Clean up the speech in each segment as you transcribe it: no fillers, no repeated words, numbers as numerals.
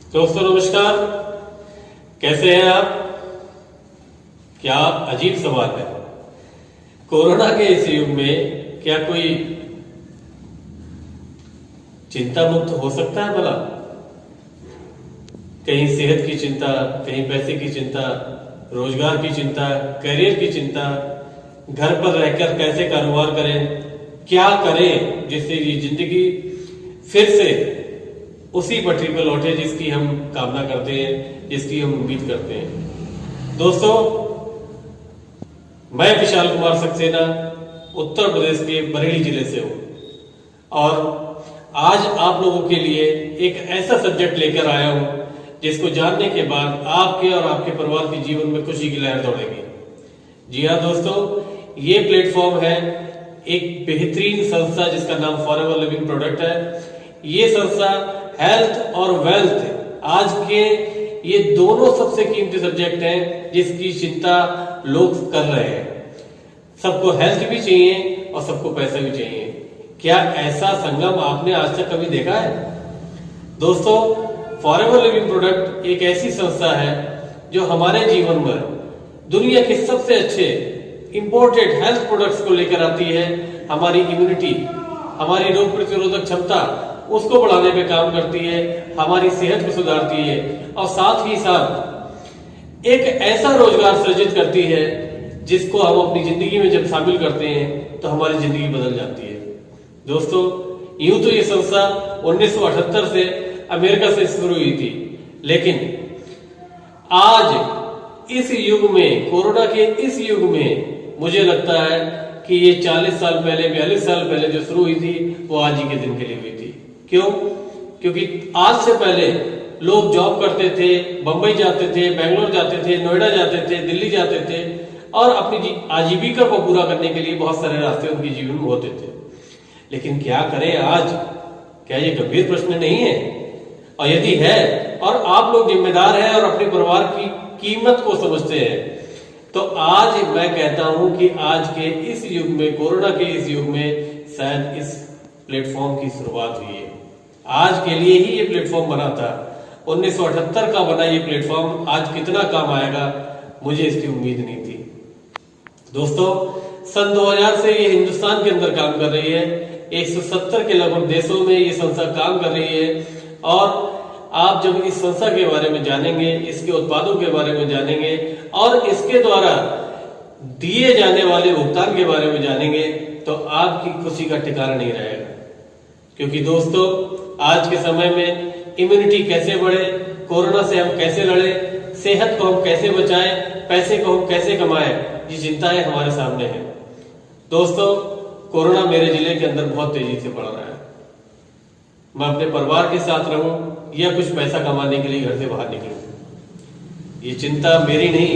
दोस्तों नमस्कार, कैसे हैं आप? क्या अजीब सवाल है। कोरोना के इस युग में क्या कोई चिंता मुक्त हो सकता है भला? कहीं सेहत की चिंता, कहीं पैसे की चिंता, रोजगार की चिंता, करियर की चिंता, घर पर रहकर कैसे कारोबार करें, क्या करें जिससे ये जिंदगी फिर से उसी पटरी पर लौटे जिसकी हम कामना करते हैं, जिसकी हम उम्मीद करते हैं। दोस्तों, मैं विशाल कुमार सक्सेना उत्तर प्रदेश के बरेली जिले से हूं और आज आप लोगों के लिए एक ऐसा सब्जेक्ट लेकर आया हूं जिसको जानने के बाद आपके और आपके परिवार के जीवन में खुशी की लहर दौड़ेगी। जी हाँ दोस्तों, ये प्लेटफॉर्म है एक बेहतरीन संस्था जिसका नाम फॉरएवर लिविंग प्रोडक्ट है। ये संस्था हेल्थ और वेल्थ आज के ये दोनों सबसे कीमती सब्जेक्ट हैं जिसकी चिंता लोग कर रहे हैं। सबको हेल्थ भी चाहिए और सबको पैसा भी चाहिए। क्या ऐसा संगम आपने आज तक कभी देखा है? दोस्तों, फॉरएवर लिविंग प्रोडक्ट एक ऐसी संस्था है जो हमारे जीवन में दुनिया के सबसे अच्छे इंपोर्टेड हेल्थ प्रोडक्ट्स को लेकर आती है। हमारी इम्यूनिटी, हमारी रोग प्रतिरोधक क्षमता उसको बढ़ाने पे काम करती है, हमारी सेहत को सुधारती है और साथ ही साथ एक ऐसा रोजगार सृजित करती है जिसको हम अपनी जिंदगी में जब शामिल करते हैं तो हमारी जिंदगी बदल जाती है। दोस्तों, यूं तो ये संस्था 1978 से अमेरिका से शुरू हुई थी, लेकिन आज इस युग में, कोरोना के इस युग में मुझे लगता है कि ये 40 साल पहले, 42 साल पहले जो शुरू हुई थी वो आज ही के दिन के लिए हुई थी। क्यों? क्योंकि आज से पहले लोग जॉब करते थे, बंबई जाते थे, बेंगलोर जाते थे, नोएडा जाते थे, दिल्ली जाते थे और अपनी आजीविका को पूरा करने के लिए बहुत सारे रास्ते उनके जीवन में होते थे। लेकिन क्या करें आज? क्या ये गंभीर प्रश्न नहीं है? और यदि है और आप लोग जिम्मेदार हैं और अपने परिवार की कीमत को समझते हैं तो आज मैं कहता हूं कि आज के इस युग में, कोरोना के इस युग में शायद इस प्लेटफॉर्म की शुरुआत हुई है। आज के लिए ही ये प्लेटफॉर्म बना था। 1978 का बना ये प्लेटफॉर्म आज कितना काम आएगा मुझे इसकी उम्मीद नहीं थी। दोस्तों, सन 2000 से ये हिंदुस्तान के अंदर काम कर रही है। 170 के लगभग देशों में ये संस्था काम कर रही है और आप जब इस संस्था के बारे में जानेंगे, इसके उत्पादों के बारे में जानेंगे और इसके द्वारा दिए जाने वाले भुगतान के बारे में जानेंगे तो आपकी खुशी का ठिकाना नहीं रहेगा। क्योंकि दोस्तों, आज के समय में इम्यूनिटी कैसे बढ़े, कोरोना से हम कैसे लड़े, सेहत को हम कैसे बचाएं, पैसे को हम कैसे कमाएं, ये चिंताएं हमारे सामने हैं। दोस्तों, कोरोना मेरे जिले के अंदर बहुत तेजी से बढ़ रहा है। मैं अपने परिवार के साथ रहूं या कुछ पैसा कमाने के लिए घर से बाहर निकलूं, ये चिंता मेरी नहीं,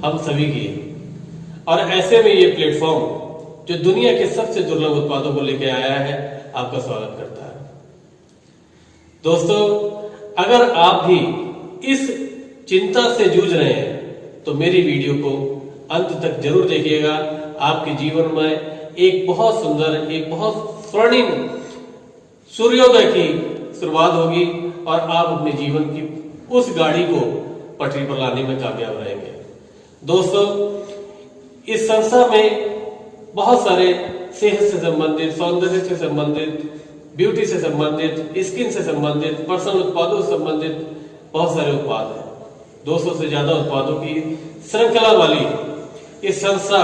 हम सभी की है। और ऐसे में ये प्लेटफॉर्म जो दुनिया के सबसे दुर्लभ उत्पादों को लेकर आया है, आपका स्वागत करता है। दोस्तों, अगर आप भी इस चिंता से जूझ रहे हैं तो मेरी वीडियो को अंत तक जरूर देखिएगा। आपके जीवन में एक बहुत सुंदर, एक बहुत स्वर्णिम सूर्योदय की शुरुआत होगी और आप अपने जीवन की उस गाड़ी को पटरी पर लाने में कामयाब रहेंगे। दोस्तों, इस संस्था में बहुत सारे सेहत से संबंधित, सौंदर्य से संबंधित, ब्यूटी से संबंधित, स्किन से संबंधित, पर्सनल उत्पादों से संबंधित बहुत सारे उत्पाद हैं। 200 से ज्यादा उत्पादों की श्रृंखला वाली इस संस्था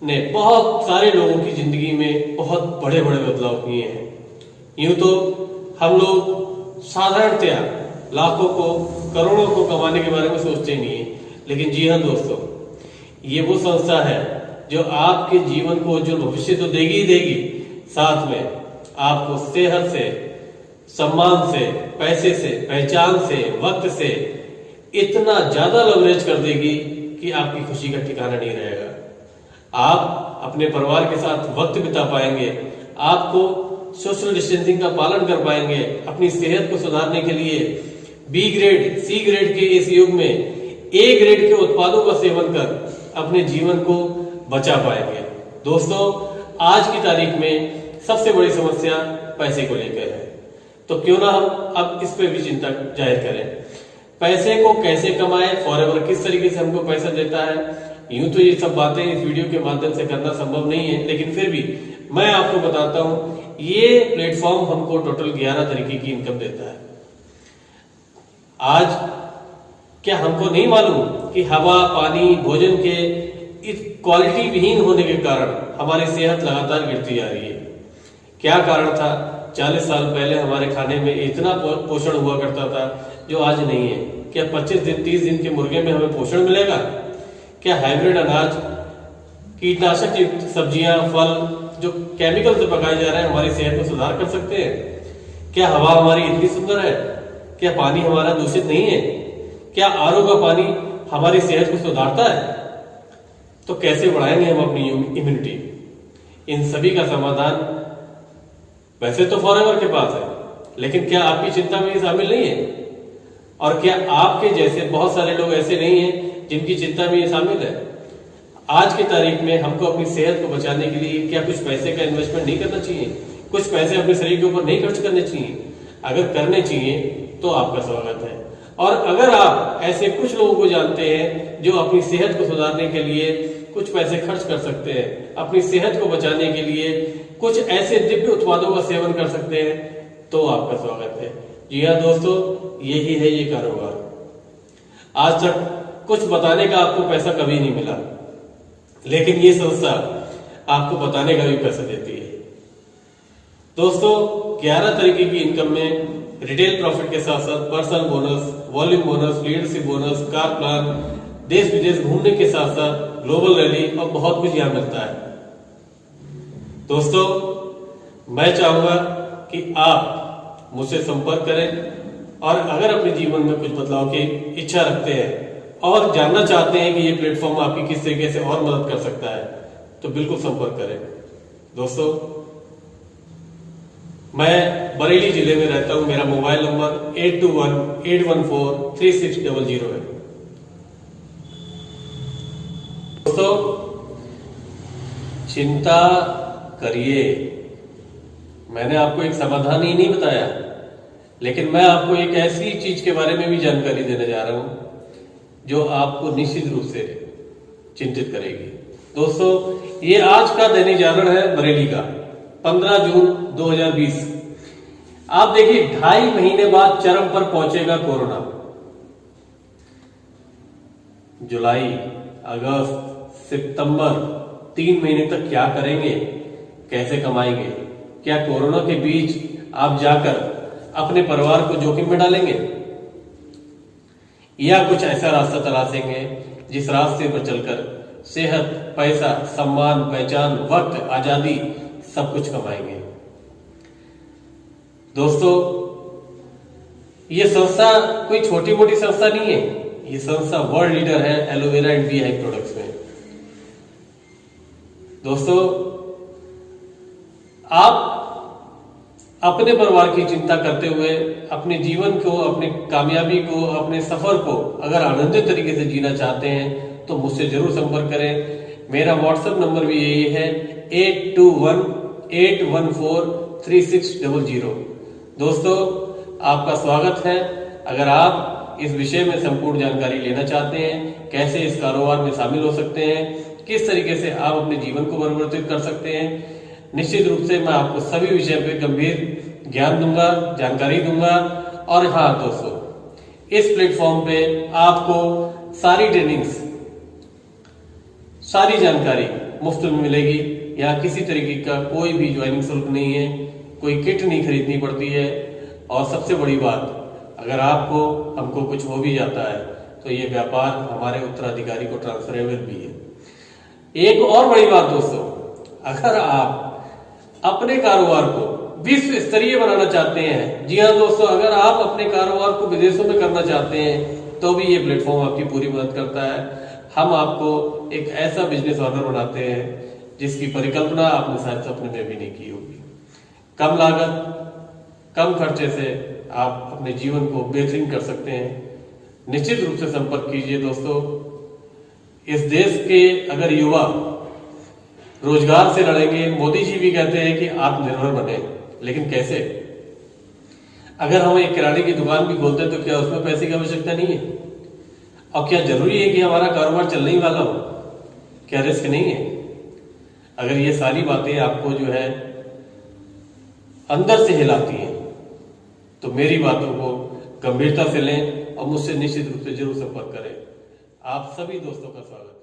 ने बहुत सारे लोगों की जिंदगी में बहुत बड़े बड़े बदलाव किए हैं। यूं तो हम लोग साधारणतया लाखों को, करोड़ों को कमाने के बारे में सोचते नहीं है, लेकिन जी हाँ दोस्तों, ये वो संस्था है जो आपके जीवन को उज्जवल भविष्य तो देगी ही देगी, साथ में आपको सेहत से, सम्मान से, पैसे से, पहचान से, वक्त से इतना ज्यादा लवरेज कर देगी कि आपकी खुशी का ठिकाना नहीं रहेगा। आप अपने परिवार के साथ वक्त बिता पाएंगे, आपको सोशल डिस्टेंसिंग का पालन कर पाएंगे, अपनी सेहत को सुधारने के लिए बी ग्रेड, सी ग्रेड के इस युग में ए ग्रेड के उत्पादों का सेवन कर अपने जीवन को बचा पाएंगे। दोस्तों, आज की तारीख में सबसे बड़ी समस्या पैसे को लेकर है। तो क्यों ना हम अब इस पे भी चिंता जाहिर करें। पैसे को कैसे कमाएं, फॉरएवर किस तरीके से हमको पैसा देता है। यूं तो ये सब बातें इस वीडियो के माध्यम से करना संभव नहीं है, लेकिन फिर भी मैं आपको बताता हूं, ये प्लेटफॉर्म हमको टोटल 11 तरीके की इनकम देता है। आज क्या हमको नहीं मालूम कि हवा, पानी, भोजन के इस क्वालिटी विहीन होने के कारण हमारी सेहत लगातार गिरती जा रही है। क्या कारण था? 40 साल पहले हमारे खाने में इतना पोषण हुआ करता था जो आज नहीं है। क्या 25 दिन 30 दिन के मुर्गे में हमें पोषण मिलेगा? क्या हाइब्रिड अनाज, कीटनाशक युक्त सब्जियां, फल जो केमिकल से पकाए जा रहे हैं हमारी सेहत में सुधार कर सकते हैं? क्या हवा हमारी इतनी सुंदर है? क्या पानी हमारा दूषित नहीं है? क्या आरओ का पानी हमारी सेहत को सुधारता है? तो कैसे बढ़ाएंगे हम अपनी इम्यूनिटी? इन सभी का समाधान वैसे तो फॉरएवर के पास है, लेकिन क्या आपकी चिंता में ये शामिल नहीं है? और क्या आपके जैसे बहुत सारे लोग ऐसे नहीं हैं जिनकी चिंता में ये शामिल है? आज की तारीख में हमको अपनी सेहत को बचाने के लिए क्या कुछ पैसे का इन्वेस्टमेंट नहीं करना चाहिए? कुछ पैसे अपने शरीर के ऊपर नहीं खर्च करने चाहिए? अगर करने चाहिए तो आपका स्वागत है। और अगर आप ऐसे कुछ लोगों को जानते हैं जो अपनी सेहत को सुधारने के लिए कुछ पैसे खर्च कर सकते हैं, अपनी सेहत को बचाने के लिए कुछ ऐसे दिव्य उत्पादों का सेवन कर सकते हैं, तो आपका स्वागत है। जी हाँ दोस्तों, यही है ये कारोबार। आज तक कुछ बताने का आपको पैसा कभी नहीं मिला, लेकिन ये संस्था आपको बताने का भी पैसा देती है। दोस्तों, 11 तरीके की इनकम में रिटेल प्रॉफिट के साथ साथ personal bonus, volume bonus, leadership bonus, car plan, देश विदेश घूमने के साथ साथ ग्लोबल रैली और बहुत कुछ यहां मिलता है। दोस्तों, मैं चाहूंगा कि आप मुझसे संपर्क करें और अगर अपने जीवन में कुछ बदलाव की इच्छा रखते हैं और जानना चाहते हैं कि ये प्लेटफॉर्म आपकी किस तरीके से और मदद कर सकता है, तो बिल्कुल संपर्क करें। दोस्तों, मैं बरेली जिले में रहता हूं। मेरा मोबाइल नंबर 8218143600 है। दोस्तों, चिंता करिए। मैंने आपको एक समाधान ही नहीं बताया, लेकिन मैं आपको एक ऐसी चीज के बारे में भी जानकारी देने जा रहा हूं जो आपको निश्चित रूप से चिंतित करेगी। दोस्तों, ये आज का दैनिक जागरण है बरेली का, 15 जून 2020। आप देखिए, 2.5 महीने बाद चरम पर पहुंचेगा कोरोना। जुलाई, अगस्त, सितंबर, 3 महीने तक क्या करेंगे? कैसे कमाएंगे? क्या कोरोना के बीच आप जाकर अपने परिवार को जोखिम में डालेंगे, या कुछ ऐसा रास्ता तलाशेंगे जिस रास्ते पर चलकर सेहत, पैसा, सम्मान, पहचान, वक्त, आजादी सब कुछ कमाएंगे? दोस्तों, ये संस्था कोई छोटी मोटी संस्था नहीं है। ये संस्था वर्ल्ड लीडर है aloe vera and bee hive products में। दोस्तों, आप अपने परिवार की चिंता करते हुए अपने जीवन को, अपनी कामयाबी को, अपने सफर को अगर आनंदित तरीके से जीना चाहते हैं तो मुझसे जरूर संपर्क करें। मेरा व्हाट्सएप नंबर भी यही है 8218143600। दोस्तों, आपका स्वागत है। अगर आप इस विषय में संपूर्ण जानकारी लेना चाहते हैं, कैसे इस कारोबार में शामिल हो सकते हैं, किस तरीके से आप अपने जीवन को परिवर्तित कर सकते हैं, निश्चित रूप से मैं आपको सभी विषय पे गंभीर ज्ञान दूंगा, जानकारी दूंगा। और हाँ दोस्तों, इस प्लेटफॉर्म पे आपको सारी ट्रेनिंग्स, सारी जानकारी मुफ्त में मिलेगी। यहाँ किसी तरीके का कोई भी ज्वाइनिंग शुल्क नहीं है, कोई किट नहीं खरीदनी पड़ती है। और सबसे बड़ी बात, अगर आपको हमको कुछ हो भी जाता है तो ये व्यापार हमारे उत्तराधिकारी को ट्रांसफरेबल भी है। एक और बड़ी बात दोस्तों, अगर आप अपने कारोबार को विश्व स्तरीय बनाना चाहते हैं, जी हाँ दोस्तों, अगर आप अपने कारोबार को विदेशों में करना चाहते हैं तो भी ये प्लेटफॉर्म आपकी पूरी मदद करता है। हम आपको एक ऐसा बिजनेस ऑनर बनाते हैं जिसकी परिकल्पना आपने शायद सपने में भी नहीं की होगी। कम लागत, कम खर्चे से आप अपने जीवन को बेहतरीन कर सकते हैं। निश्चित रूप से संपर्क कीजिए दोस्तों। इस देश के अगर युवा रोजगार से लड़ेंगे, मोदी जी भी कहते हैं कि आत्मनिर्भर बने, लेकिन कैसे? अगर हम एक किराने की दुकान भी खोलते हैं तो क्या उसमें पैसे की आवश्यकता नहीं है? और क्या जरूरी है कि हमारा कारोबार चलने ही वाला हो? क्या रिस्क नहीं है? अगर ये सारी बातें आपको जो है अंदर से हिलाती हैं तो मेरी बातों को गंभीरता से लें और मुझसे निश्चित रूप से जरूर संपर्क करें। आप सभी दोस्तों का स्वागत है।